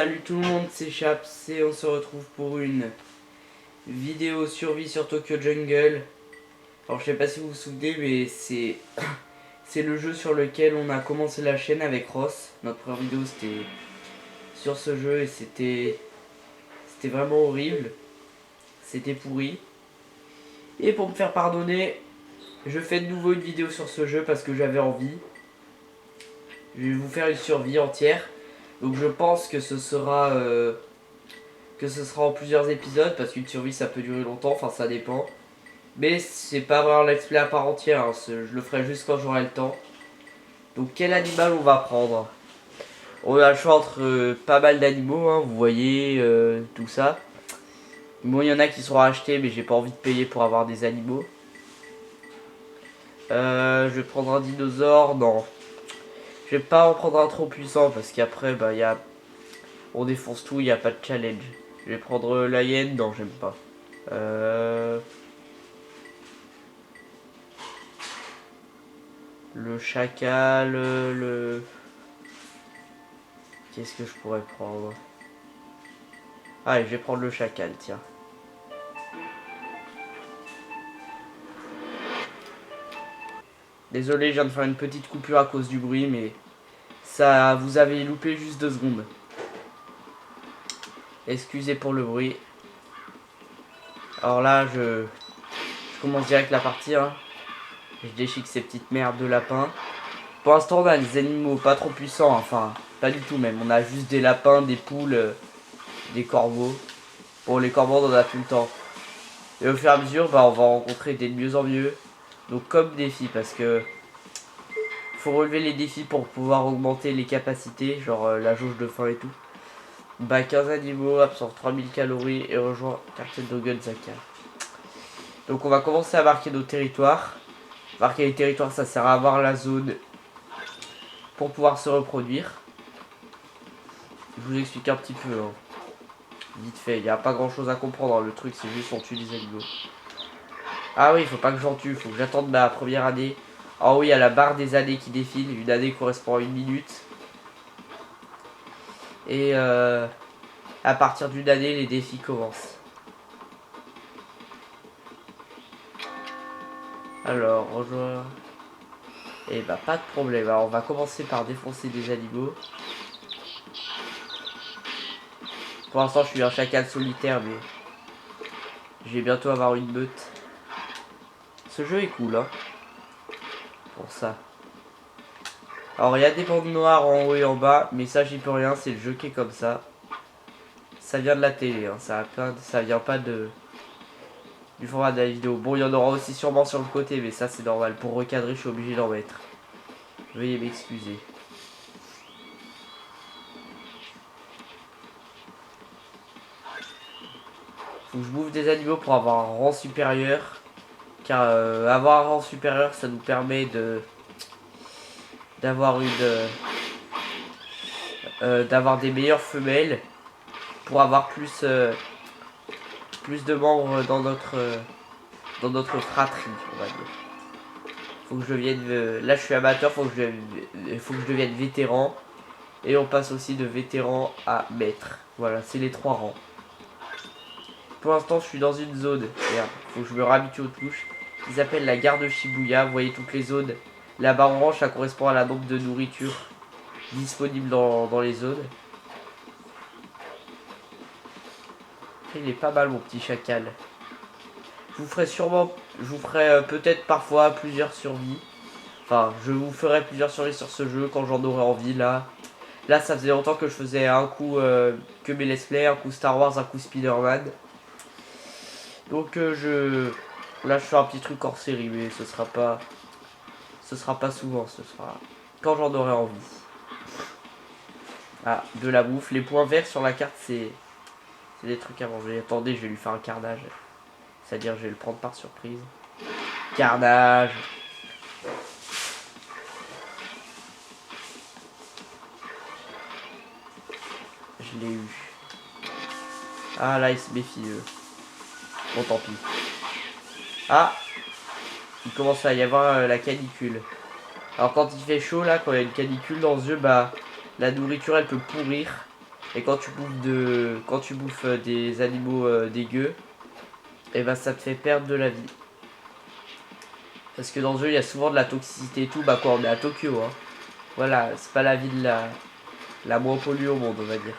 Salut tout le monde, c'est Chaps et on se retrouve pour une vidéo survie sur Tokyo Jungle. Alors je sais pas si vous vous souvenez, mais c'est le jeu sur lequel on a commencé la chaîne avec Ross. Notre première vidéo c'était sur ce jeu et c'était vraiment horrible. C'était pourri. Et pour me faire pardonner, je fais de nouveau une vidéo sur ce jeu parce que j'avais envie. Je vais vous faire une survie entière. Donc je pense que ce sera en plusieurs épisodes parce qu'une survie ça peut durer longtemps, enfin ça dépend. Mais c'est pas vraiment un let's play à part entière, hein. Je le ferai juste quand j'aurai le temps. Donc quel animal on va prendre? On a le choix entre pas mal d'animaux, hein, vous voyez, tout ça. Bon, il y en a qui seront achetés, mais j'ai pas envie de payer pour avoir des animaux. Je vais prendre un dinosaure, non. Je vais pas en prendre un trop puissant parce qu'après, bah, on défonce tout, il n'y a pas de challenge. Je vais prendre la hyène, non, j'aime pas. Le chacal, le... Qu'est-ce que je pourrais prendre? Allez, je vais prendre le chacal, tiens. Désolé, je viens de faire une petite coupure à cause du bruit, mais ça, vous avez loupé juste 2 secondes. Excusez pour le bruit. Alors là, je commence direct la partie, hein. Je déchique ces petites merdes de lapins. Pour l'instant, on a des animaux pas trop puissants, enfin, pas du tout même. On a juste des lapins, des poules, des corbeaux. Bon, les corbeaux, on en a tout le temps. Et au fur et à mesure, bah, on va rencontrer des de mieux en mieux. Donc, comme défi, parce que faut relever les défis pour pouvoir augmenter les capacités, genre la jauge de faim et tout. Bah, 15 animaux, absorbe 3000 calories et rejoint quartier de Gonzaka. Donc, on va commencer à marquer nos territoires. Marquer les territoires, ça sert à avoir la zone pour pouvoir se reproduire. Je vous explique un petit peu, hein. Vite fait, il n'y a pas grand chose à comprendre, hein. Le truc c'est juste on tue des animaux. Ah oui, il faut pas que j'en tue, il faut que j'attende ma première année. Ah oui, il y a la barre des années qui défile, une année correspond à 1 minute. Et à partir d'une année, les défis commencent. Alors, rejoindre... Et bah pas de problème, alors on va commencer par défoncer des animaux. Pour l'instant je suis un chacal solitaire, mais je vais bientôt avoir une meute. Ce jeu est cool, hein, pour ça. Alors il y a des bandes noires en haut et en bas, mais ça j'y peux rien, c'est le jeu qui est comme ça. Ça vient de la télé, hein, ça vient pas du format de la vidéo. Bon, il y en aura aussi sûrement sur le côté, mais ça c'est normal. Pour recadrer, je suis obligé d'en mettre. Veuillez m'excuser. Faut que je bouffe des animaux pour avoir un rang supérieur. Car avoir un rang supérieur, ça nous permet d'avoir d'avoir des meilleures femelles pour avoir plus de membres dans notre fratrie, on va dire. Faut que je devienne là je suis amateur, faut que je devienne vétéran, et on passe aussi de vétéran à maître. Voilà, c'est les 3 rangs. Pour l'instant je suis dans une zone, merde, faut que je me réhabitue aux touches, ils appellent la gare de Shibuya. Vous voyez toutes les zones là-bas en orange, ça correspond à la nombre de nourriture disponible dans les zones. Il est pas mal mon petit chacal. Je vous ferai peut-être parfois plusieurs survies. Enfin, je vous ferai plusieurs survies sur ce jeu quand j'en aurai envie. Là, ça faisait longtemps que je faisais un coup que mes let's play, un coup Star Wars, un coup Spider-Man. Donc là je fais un petit truc hors série, mais ce sera pas souvent, ce sera quand j'en aurai envie. Ah, de la bouffe. Les points verts sur la carte, c'est des trucs à manger. Attendez, je vais lui faire un carnage. C'est-à-dire, je vais le prendre par surprise. Carnage. Je l'ai eu. Ah, là, il se méfie, eux. Bon, tant pis. Ah, il commence à y avoir la canicule. Alors, quand il fait chaud, là, quand il y a une canicule dans ce jeu, bah, la nourriture, elle peut pourrir. Et quand tu bouffes des animaux dégueux, et ben ça te fait perdre de la vie. Parce que dans le jeu, il y a souvent de la toxicité et tout. Bah quoi, on est à Tokyo, hein. Voilà, c'est pas la ville la moins polluée au monde, on va dire.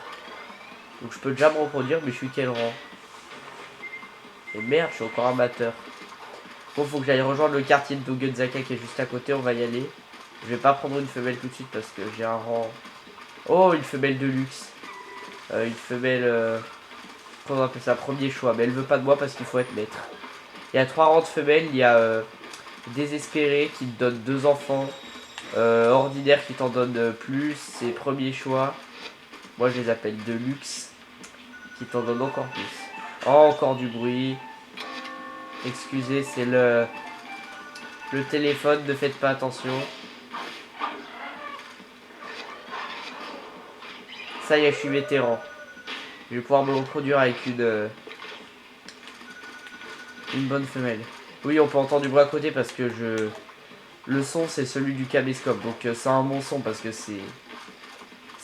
Donc je peux déjà me reproduire, mais je suis quel rang? Et merde, je suis encore amateur. Bon, faut que j'aille rejoindre le quartier de Dogenzaka qui est juste à côté, on va y aller. Je vais pas prendre une femelle tout de suite parce que j'ai un rang... Oh, une femelle de luxe. Une femelle... Comment on appelle ça? Premier choix. Mais elle veut pas de moi parce qu'il faut être maître. Il y a 3 rangs de femelles. Il y a désespéré qui te donne 2 enfants. Ordinaire qui t'en donne plus. C'est premier choix. Moi je les appelle de luxe. Qui t'en donne encore plus. Oh, encore du bruit. Excusez, c'est le téléphone. Ne faites pas attention. Ça y est, je suis vétéran. Je vais pouvoir me reproduire avec une bonne femelle. Oui, on peut entendre du bruit à côté parce que le son c'est celui du caméscope. Donc c'est un bon son parce que c'est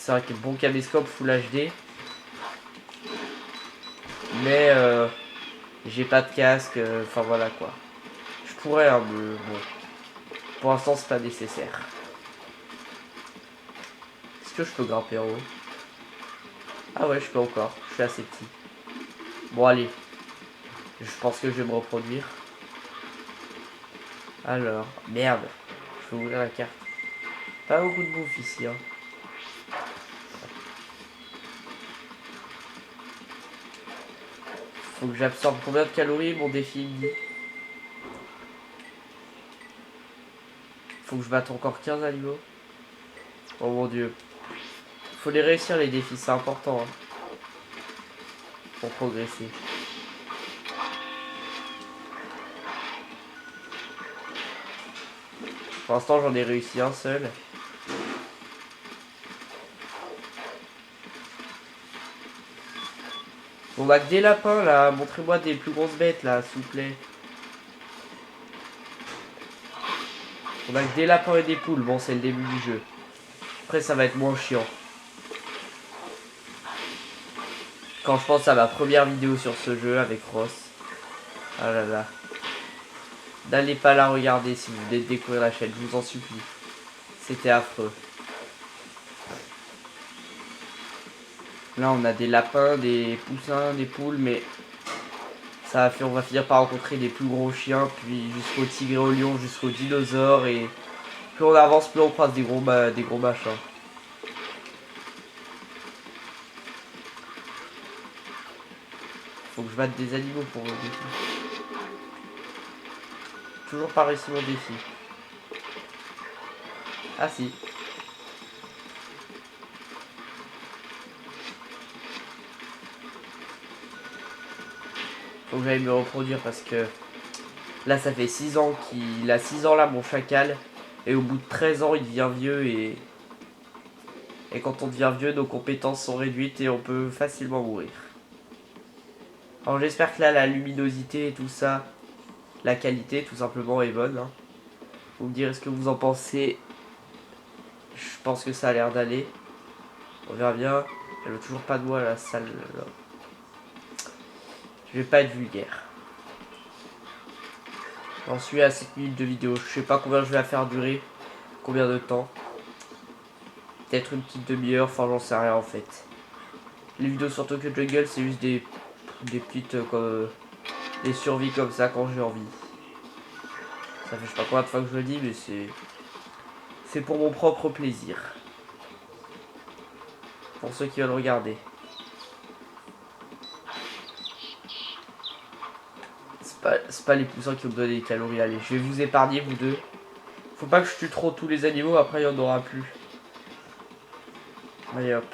un bon caméscope Full HD. Mais j'ai pas de casque. Enfin voilà quoi. Je pourrais, hein, mais bon. Pour l'instant, c'est pas nécessaire. Est-ce que je peux grimper en haut? Ah ouais, je peux encore. Je suis assez petit. Bon, allez. Je pense que je vais me reproduire. Alors, merde. Je vais ouvrir la carte. Pas beaucoup de bouffe ici, hein. Faut que j'absorbe combien de calories, mon défi me dit. Faut que je batte encore 15 animaux. Oh mon dieu. Faut les réussir les défis, c'est important, hein, pour progresser. Pour l'instant, j'en ai réussi un seul. Bon bah, que des lapins là, montrez-moi des plus grosses bêtes là, s'il vous plaît. On a que des lapins et des poules, bon c'est le début du jeu. Après ça va être moins chiant. Quand je pense à ma première vidéo sur ce jeu avec Ross. Ah là là. N'allez pas la regarder si vous voulez découvrir la chaîne, je vous en supplie. C'était affreux. Là on a des lapins, des poussins, des poules, mais ça va faire, on va finir par rencontrer des plus gros chiens, puis jusqu'au tigre et au lion, jusqu'aux dinosaures, et plus on avance, plus on croise des gros machins. Faut que je batte des animaux pour le défi. Toujours pas réussi mon défi. Ah si. Faut que j'aille me reproduire parce que là ça fait 6 ans qu'il a 6 ans là mon chacal. Et au bout de 13 ans il devient vieux et quand on devient vieux nos compétences sont réduites et on peut facilement mourir. Alors j'espère que là la luminosité et tout ça, la qualité tout simplement est bonne, hein. Vous me direz ce que vous en pensez. Je pense que ça a l'air d'aller. On verra bien. Elle veut toujours pas de moi la salle là. Je vais pas être vulgaire. J'en suis à 7 minutes de vidéo. Je sais pas combien je vais la faire durer. Combien de temps. Peut-être une petite demi-heure. Enfin j'en sais rien en fait. Les vidéos sur Tokyo Jungle c'est juste des petites des survies comme ça quand j'ai envie. Ça fait je sais pas combien de fois que je le dis mais c'est pour mon propre plaisir. Pour ceux qui veulent regarder. C'est pas les poussins qui vont me donner des calories. Allez, je vais vous épargner vous deux. Faut pas que je tue trop tous les animaux, après il y en aura plus. Allez hop.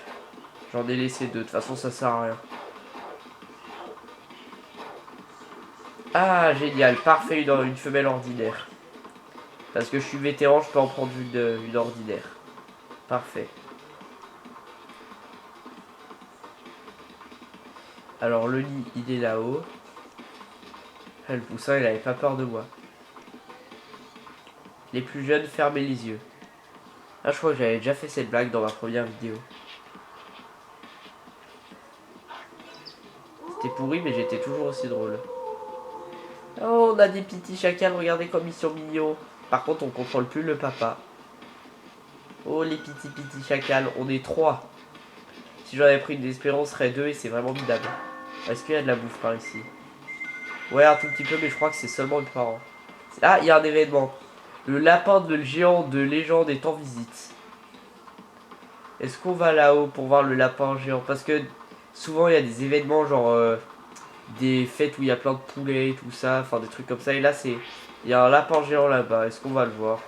J'en ai laissé 2, de toute façon ça sert à rien. Ah génial, parfait, une femelle ordinaire. Parce que je suis vétéran, je peux en prendre une ordinaire. Parfait. Alors le nid il est là-haut. Le poussin il avait pas peur de moi. Les plus jeunes, fermez les yeux. Là je crois que j'avais déjà fait cette blague dans ma première vidéo. C'était pourri, mais j'étais toujours aussi drôle. Oh, on a des petits chacals, regardez comme ils sont mignons. Par contre, on contrôle plus le papa. Oh, les petits chacals, on est 3. Si j'en avais pris une d'espérance, serait 2 et c'est vraiment minable. Est-ce qu'il y a de la bouffe par ici? Ouais, un tout petit peu, mais je crois que c'est seulement une parent. Ah, il y a un événement. Le lapin de le géant de légende est en visite. Est-ce qu'on va là-haut pour voir le lapin géant? Parce que souvent il y a des événements genre des fêtes où il y a plein de poulets et tout ça, enfin des trucs comme ça. Et là c'est, il y a un lapin géant là-bas. Est-ce qu'on va le voir?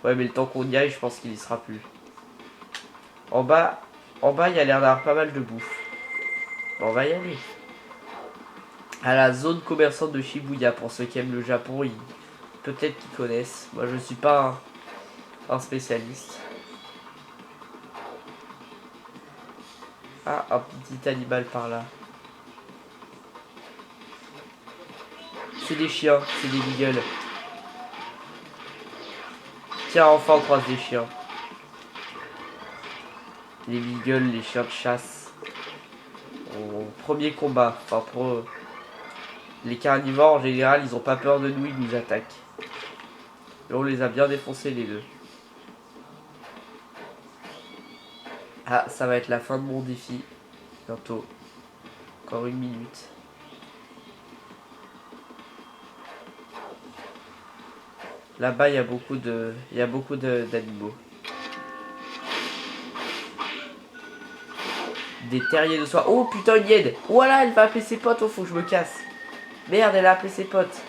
Ouais, mais le temps qu'on y aille, je pense qu'il y sera plus. En bas, il y a l'air d'avoir pas mal de bouffe. Bon, on va y aller. À la zone commerçante de Shibuya, pour ceux qui aiment le Japon, peut-être qu'ils connaissent. Moi, je suis pas un spécialiste. Ah, un petit animal par là. C'est des chiens, c'est des beagles. Tiens, enfin on croise des chiens. Les beagles, les chiens de chasse. Au premier combat. Enfin, pour les carnivores en général, ils ont pas peur de nous, ils nous attaquent. Et on les a bien défoncés les deux. Ah, ça va être la fin de mon défi. Bientôt. Encore 1 minute. Là-bas, il y a beaucoup d'animaux. Des terriers de soie. Oh putain, une hyène. Voilà, elle va appeler ses potes. Oh, faut que je me casse. Merde, elle a appelé ses potes.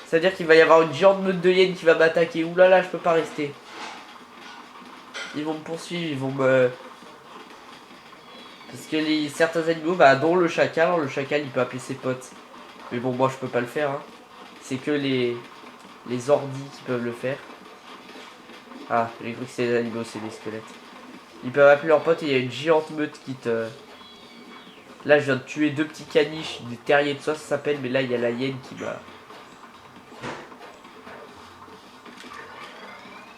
C'est-à-dire qu'il va y avoir une géante meute de hyènes qui va m'attaquer. Ouh là là, je peux pas rester. Ils vont me poursuivre, ils vont me... Parce que certains animaux, bah, dont le chacal il peut appeler ses potes. Mais bon, moi je peux pas le faire. Hein. C'est que les ordis qui peuvent le faire. Ah, j'ai cru que c'est les animaux, c'est des squelettes. Ils peuvent appeler leurs potes et il y a une géante meute qui te... Là, je viens de tuer 2 petits caniches, des terriers de soie, ça s'appelle, mais là, il y a la hyène qui m'a...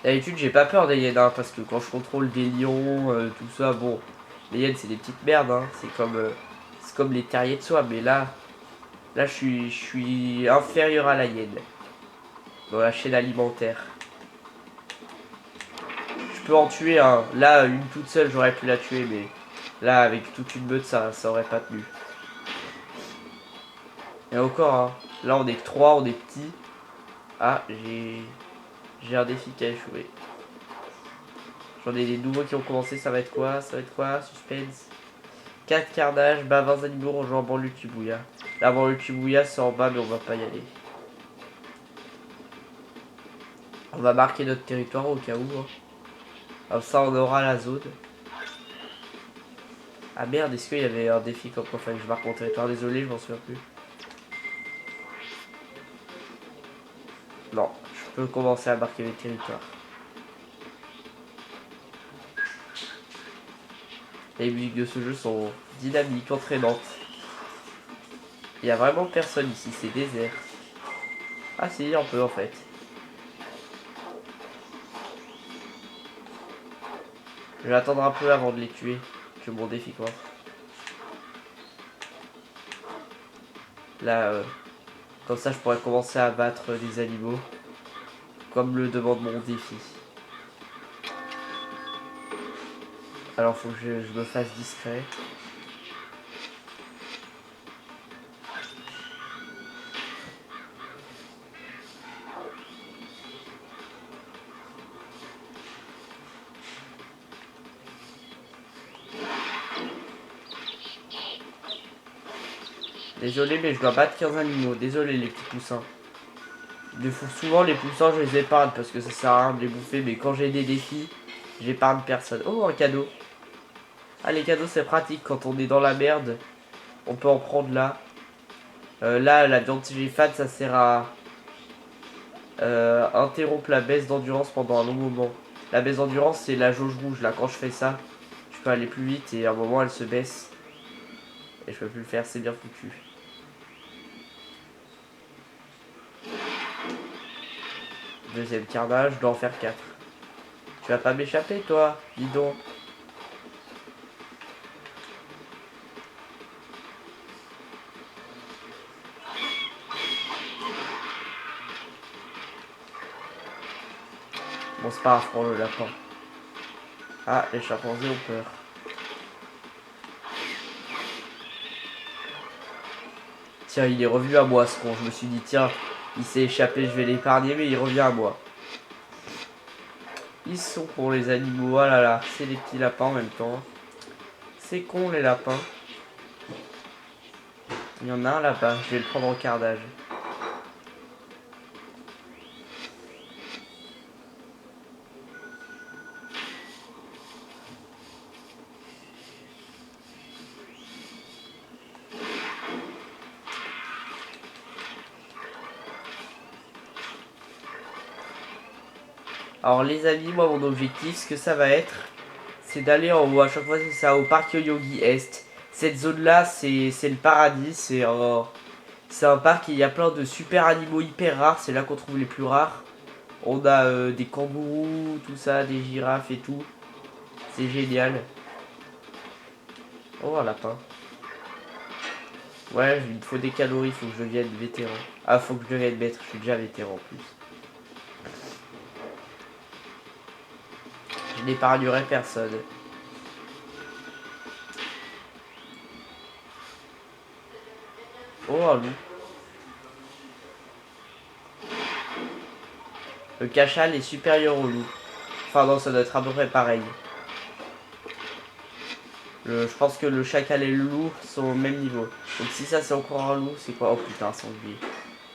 D'habitude, j'ai pas peur des hyènes, hein, parce que quand je contrôle des lions, tout ça, bon... Les hyènes, c'est des petites merdes, hein. C'est comme les terriers de soie, mais là... Là, je suis inférieur à la hyène. Dans la chaîne alimentaire. Je peux en tuer un. Là, une toute seule, j'aurais pu la tuer, mais... Là, avec toute une meute, ça aurait pas tenu. Et encore, hein. Là, on est que 3, on est petits. Ah, j'ai un défi qui a échoué. J'en ai des nouveaux qui ont commencé, ça va être quoi? Ça va être quoi? Suspense. 4 carnages, bah 20 animaux rejoint en banlieue de Shibuya. La banlieue de Shibuya, c'est en bas, mais on va pas y aller. On va marquer notre territoire au cas où. Hein. Comme ça, on aura la zone. Ah merde, est-ce qu'il y avait un défi comme quoi fallait que je marque mon territoire? Désolé, je m'en souviens plus. Non, je peux commencer à marquer mes territoires. Les musiques de ce jeu sont dynamiques, entraînantes. Il y a vraiment personne ici, c'est désert. Ah si, on peut en fait. Je vais attendre un peu avant de les tuer. Que mon défi quoi. Là, comme ça je pourrais commencer à battre des animaux. Comme le demande mon défi. Alors faut que je me fasse discret. Désolé mais je dois battre 15 animaux. Désolé les petits poussins. Souvent les poussins je les épargne parce que ça sert à rien de les bouffer. Mais quand j'ai des défis, j'épargne personne. Oh un cadeau. Ah les cadeaux c'est pratique quand on est dans la merde. On peut en prendre là. Là la viande fan ça sert à interrompre la baisse d'endurance pendant un long moment. La baisse d'endurance c'est la jauge rouge. Là quand je fais ça, je peux aller plus vite et à un moment elle se baisse. Et je peux plus le faire, c'est bien foutu. Deuxième carnage, je dois en faire 4. Tu vas pas m'échapper toi, dis donc. Bon, c'est pas grave pour le lapin. Ah, les chimpanzés ont peur. Tiens, il est revenu à moi, ce con. Je me suis dit, tiens, il s'est échappé, je vais l'épargner, mais il revient à moi. Ils sont pour les animaux. Ah là là, c'est des petits lapins en même temps. C'est con, les lapins. Il y en a un là-bas, je vais le prendre en cardage. Alors les amis, moi mon objectif, ce que ça va être, c'est d'aller en haut. À chaque fois c'est ça, au parc Yoyogi Est. Cette zone là, c'est le paradis. C'est un parc et il y a plein de super animaux hyper rares. C'est là qu'on trouve les plus rares. On a des kangourous, tout ça, des girafes et tout. C'est génial. Oh un lapin. Ouais, il me faut des calories, faut que je devienne vétéran. Ah, faut que je devienne maître, je suis déjà vétéran en plus. Je n'épargnerai personne. Oh, un loup. Le cachal est supérieur au loup. Enfin non, ça doit être à peu près pareil. Je pense que le chacal et le loup sont au même niveau. Donc si ça c'est encore un loup, c'est quoi? Oh putain, un sanglier.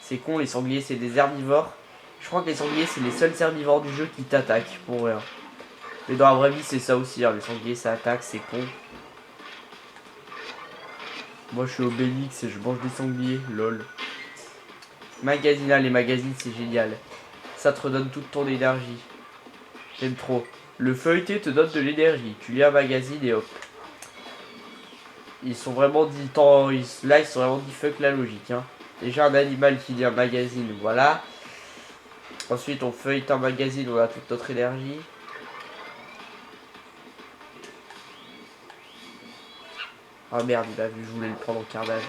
C'est con, les sangliers c'est des herbivores. Je crois que les sangliers c'est les seuls herbivores du jeu qui t'attaquent pour rien. Mais dans la vraie vie c'est ça aussi, hein. Les sangliers ça attaque, c'est con. Moi je suis Obélix et je mange des sangliers, lol. Magazine, les magazines c'est génial. Ça te redonne toute ton énergie. J'aime trop. Le feuilleté te donne de l'énergie. Tu lis un magazine et hop. Ils sont vraiment dit là ils sont vraiment dit fuck la logique, hein. Déjà un animal qui lit un magazine, voilà. Ensuite on feuillete un magazine, on a toute notre énergie. Ah merde, il a vu, je voulais le prendre en cardage.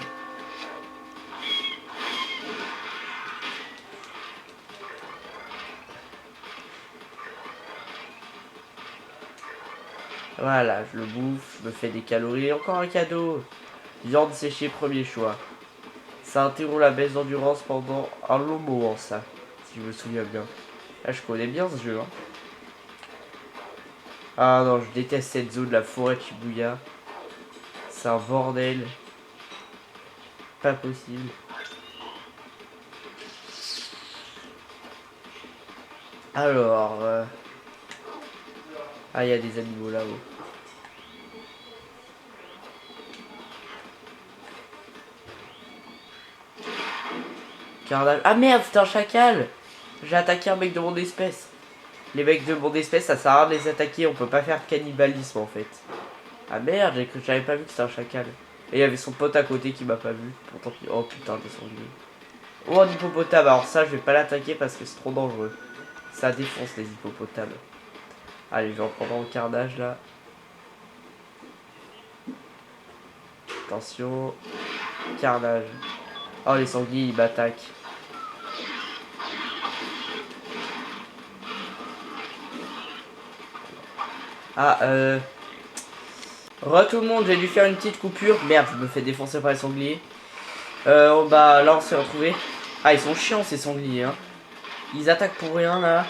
Voilà, je le bouffe, je me fais des calories, encore un cadeau. Viande séchée, premier choix. Ça interrompt la baisse d'endurance pendant un long moment, ça, si je me souviens bien. Là, je connais bien ce jeu, hein. Ah non, je déteste cette zone, la forêt de Shibuya. C'est un bordel. Pas possible. Alors... Ah, il y a des animaux là-haut. Cardage. Ah merde, c'est un chacal! J'ai attaqué un mec de mon espèce. Les mecs de mon espèce, ça sert à rien de les attaquer, on peut pas faire de cannibalisme en fait. Ah merde, j'avais pas vu que c'était un chacal. Et il y avait son pote à côté qui m'a pas vu. Pourtant, oh putain, des sangliers. Oh, un hippopotame, alors ça, je vais pas l'attaquer parce que c'est trop dangereux. Ça défonce les hippopotames. Allez, je vais en prendre en cardage là. Attention. Carnage. Oh, les sangliers, ils m'attaquent. Ah, tout le monde, j'ai dû faire une petite coupure. Merde, je me fais défoncer par les sangliers. Bah, là, on s'est retrouvés. Ah, ils sont chiants, ces sangliers, hein. Ils attaquent pour rien, là.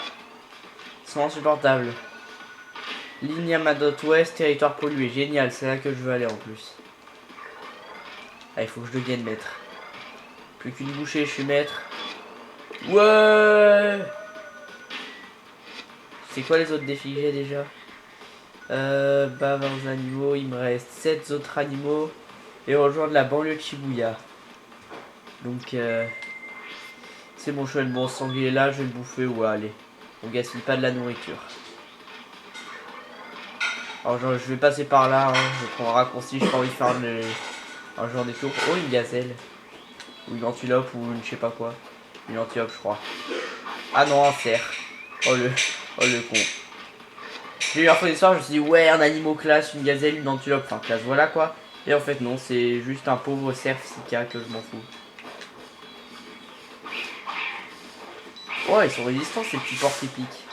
Ils sont insupportables. Ligne Yamato Ouest, territoire pollué. Génial, c'est là que je veux aller en plus. Ah, il faut que je devienne maître. Plus qu'une bouchée, je suis maître. Ouais. C'est quoi les autres défis que j'ai déjà? Bavards animaux, il me reste 7 autres animaux. Et rejoindre la banlieue de Shibuya. Donc, c'est bon, je vais le bon sanglier là, je vais le bouffer. Ouais, allez. On gaspille pas de la nourriture. Alors, je vais passer par là, hein. Je vais prendre un raccourci, j'ai pas envie de faire un genre des tours. Oh, une gazelle. Ou une antilope, ou une je sais pas quoi. Une antilope, je crois. Ah non, un cerf. Oh le con. J'ai eu un faux soir, je me suis dit, ouais, un animal classe, une gazelle, une antilope, enfin classe, voilà quoi. Et en fait, non, c'est juste un pauvre cerf Sika que je m'en fous. Oh, ils sont résistants ces petits porcs épiques.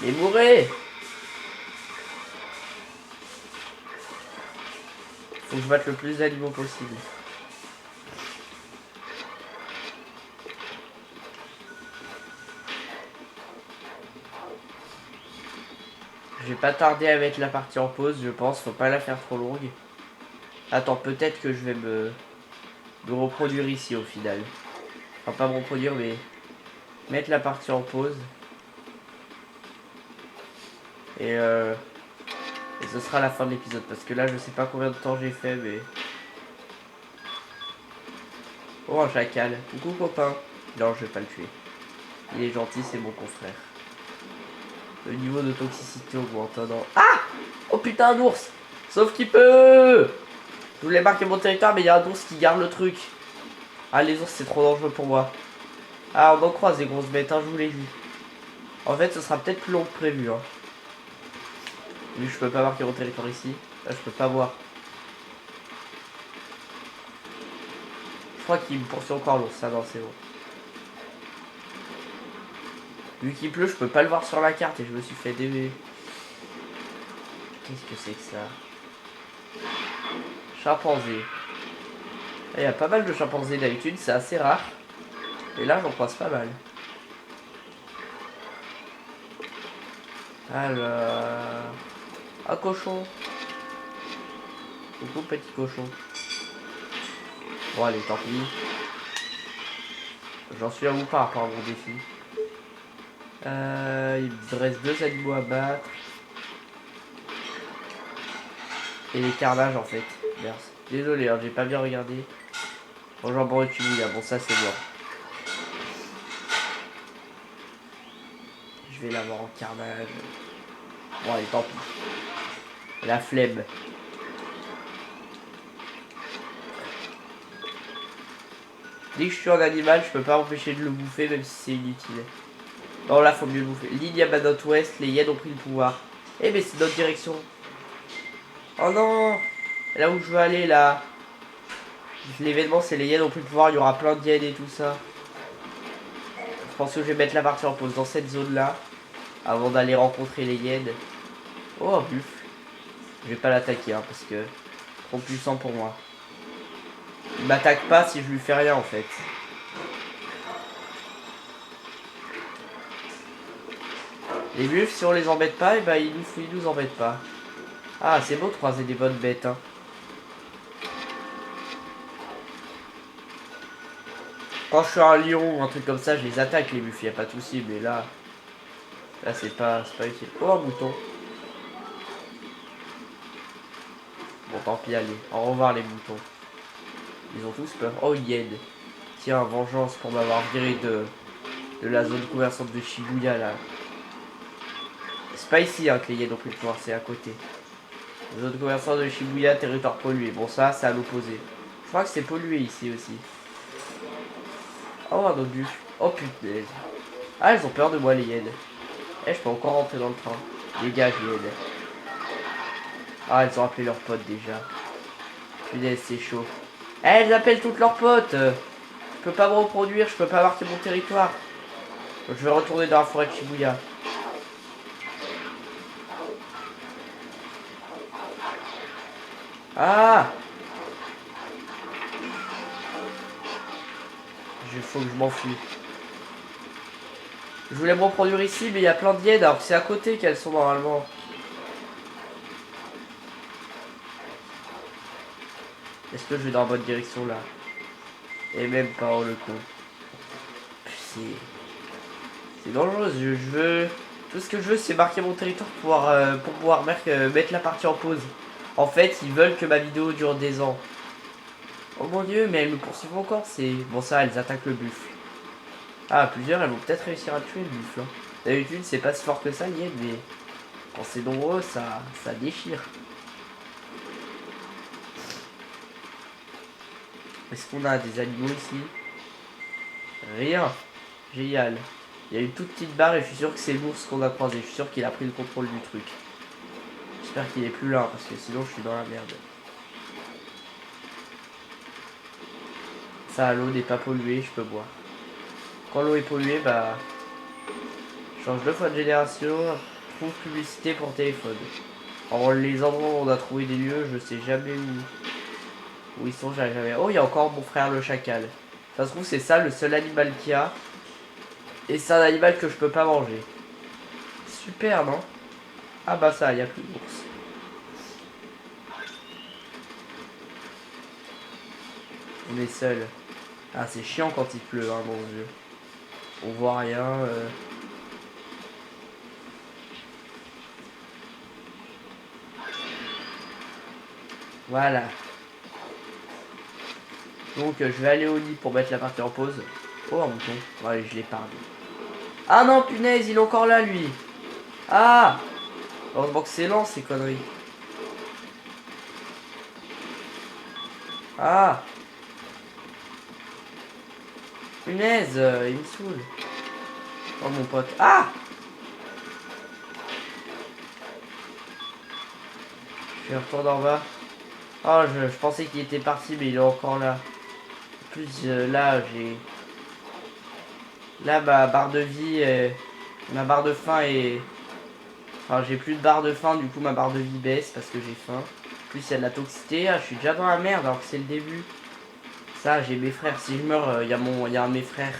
Mais mourrez! Faut que je batte le plus d'animaux possible. Je vais pas tarder à mettre la partie en pause, je pense. Faut pas la faire trop longue. Attends, peut-être que je vais me reproduire ici au final. Enfin, pas me reproduire, mais mettre la partie en pause. Et ce sera la fin de l'épisode. Parce que là, je sais pas combien de temps j'ai fait, mais... Oh, un chacal. Coucou, copain. Non, je vais pas le tuer. Il est gentil, c'est mon confrère. Le niveau de toxicité augmente. Non. Ah! Oh putain, un ours! Sauf qu'il peut! Je voulais marquer mon territoire, mais il y a un ours qui garde le truc. Ah, les ours, c'est trop dangereux pour moi. Ah, on en croise des grosses bêtes, hein, je vous l'ai dit. En fait, ce sera peut-être plus long que prévu. Hein. Lui, je peux pas marquer mon territoire ici. Là, je peux pas voir. Je crois qu'il me poursuit encore l'ours. Ça, non, c'est bon. Vu qu'il pleut, je peux pas le voir sur la carte et je me suis fait déver. Qu'est-ce que c'est que ça? Chimpanzé. Il y a pas mal de chimpanzés d'habitude, c'est assez rare. Et là, j'en croise pas mal. Alors... Un cochon. Coucou, petit cochon. Bon, allez, tant pis. J'en suis à où par rapport à mon défi. Il me reste 2 animaux à battre. Et les carnages en fait. Merde. Désolé, hein, j'ai pas bien regardé. Bon, jambon et là. Bon, ça c'est mort. Je vais l'avoir en carnage. Bon, allez, tant pis. La flemme. Dès que je suis un animal, je peux pas m'empêcher de le bouffer, même si c'est inutile. Non, là, faut mieux le bouffer. Ligne à nord-ouest, les hyènes ont pris le pouvoir. Eh, mais c'est notre direction. Oh non! Là où je veux aller, là. L'événement, c'est les hyènes ont pris le pouvoir, il y aura plein de hyènes et tout ça. Je pense que je vais mettre la partie en pause dans cette zone-là. Avant d'aller rencontrer les hyènes. Oh, un buffle. Je vais pas l'attaquer, hein, parce que... Trop puissant pour moi. Il m'attaque pas si je lui fais rien, en fait. Les buffles, si on les embête pas, et bah ils nous embêtent pas. Ah, c'est beau de croiser des bonnes bêtes, hein. Quand je suis un lion ou un truc comme ça, je les attaque les buffles, y a pas de souci, mais là... Là, c'est pas utile. Oh, un mouton. Bon, tant pis, allez. Au revoir, les moutons. Ils ont tous peur. Oh, hyène. Tiens, vengeance pour m'avoir viré de la zone commerçante de Shibuya, là. C'est pas ici hein, que les hyènes ont pris le pouvoir, c'est à côté. Zone commerçante de Shibuya, territoire pollué. Bon, ça, c'est à l'opposé. Je crois que c'est pollué ici aussi. Oh, un autre buffle. Oh, putain. Ah, elles ont peur de moi, les hyènes. Eh, je peux encore rentrer dans le train. Dégage, hyènes. Ah, elles ont appelé leurs potes déjà. Putain, c'est chaud. Eh, elles appellent toutes leurs potes. Je peux pas me reproduire, je peux pas marquer mon territoire. Donc, je vais retourner dans la forêt de Shibuya. Ah! Il faut que je m'enfuis. Je voulais me reproduire ici, mais il y a plein de hyènes, alors que c'est à côté qu'elles sont normalement. Est-ce que je vais dans la bonne direction là? Et même pas en le coup. C'est dangereux, je veux... Tout ce que je veux, c'est marquer mon territoire pour pouvoir mettre la partie en pause. En fait, ils veulent que ma vidéo dure des ans. Oh mon dieu, mais elles me poursuivent encore, c'est... Bon ça, elles attaquent le buffle. Ah, plusieurs, elles vont peut-être réussir à tuer le buffle. Hein. D'habitude, c'est pas si fort que ça, Yed, mais... Quand c'est nombreux, ça déchire. Est-ce qu'on a des animaux ici? Rien. Génial. Il y a une toute petite barre et je suis sûr que c'est l'ours qu'on a croisé. Je suis sûr qu'il a pris le contrôle du truc. J'espère qu'il est plus là, parce que sinon je suis dans la merde. Ça, l'eau n'est pas polluée, je peux boire. Quand l'eau est polluée, bah... Change 2 fois de génération. Trouve publicité pour téléphone. Alors les endroits où on a trouvé des lieux, je sais jamais où ils sont, jamais. Oh, il y a encore mon frère le chacal. Ça se trouve c'est ça le seul animal qu'il y a. Et c'est un animal que je peux pas manger. Super, non? Ah bah ça, il n'y a plus d'ours. On est seul. Ah, c'est chiant quand il pleut, hein, mon dieu. On voit rien. Voilà. Donc, je vais aller au lit pour mettre la partie en pause. Oh, un mouton. Ouais, je l'épargne. Ah non, punaise, il est encore là, lui. Ah! Heureusement que c'est lent, ces conneries. Ah! Punaise, il me saoule. Oh, mon pote. Ah! Je vais retourner en bas. Oh, je pensais qu'il était parti, mais il est encore là. En plus, là, j'ai... Là, ma barre de vie, ma barre de faim est... Enfin, j'ai plus de barre de faim, du coup, ma barre de vie baisse parce que j'ai faim. En plus, il y a de la toxicité. Ah, je suis déjà dans la merde alors que c'est le début. Ça, j'ai mes frères. Si je meurs, il y a un de mes frères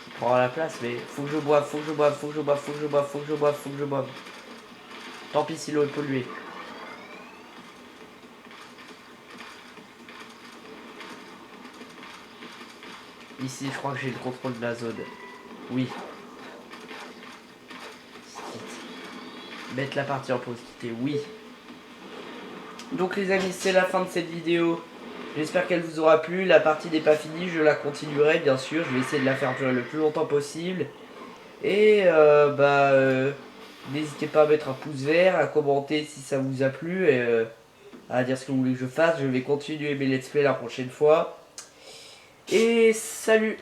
qui prendra la place. Mais faut que je boive, faut que je boive, faut que je boive, faut que je boive, faut que je boive, faut que je boive. Tant pis si l'eau est polluée. Ici, je crois que j'ai le contrôle de la zone. Oui. Mettre la partie en pause. Quitter, oui. Donc les amis, c'est la fin de cette vidéo. J'espère qu'elle vous aura plu. La partie n'est pas finie, je la continuerai bien sûr. Je vais essayer de la faire durer le plus longtemps possible. Et n'hésitez pas à mettre un pouce vert, à commenter si ça vous a plu, et à dire ce que vous voulez que je fasse. Je vais continuer mes let's play la prochaine fois. Et salut!